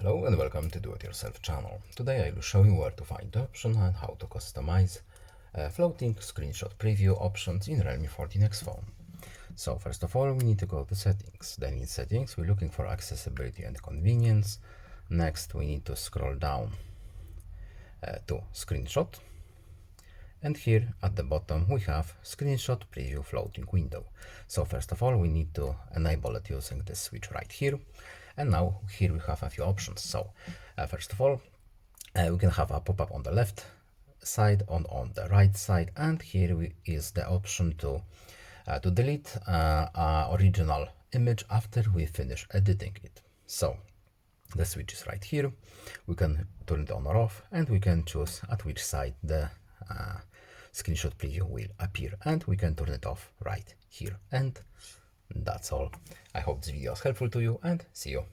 Hello and welcome to Do-It-Yourself channel. Today I will show you where to find the option and how to customize floating screenshot preview options in Realme 14x phone. So first of all, we need to go to settings. Then in settings, we're looking for accessibility and convenience. Next, we need to scroll down to screenshot. And here at the bottom, we have screenshot preview floating window. So first of all, we need to enable it using this switch right here. And now here we have a few options. So first of all, we can have a pop-up on the left side, on the right side, and here is the option to delete original image after we finish editing it. So the switch is right here. We can turn it on or off, and we can choose at which side the screenshot preview will appear, and we can turn it off right here. And that's all. I hope this video was helpful to you, and see you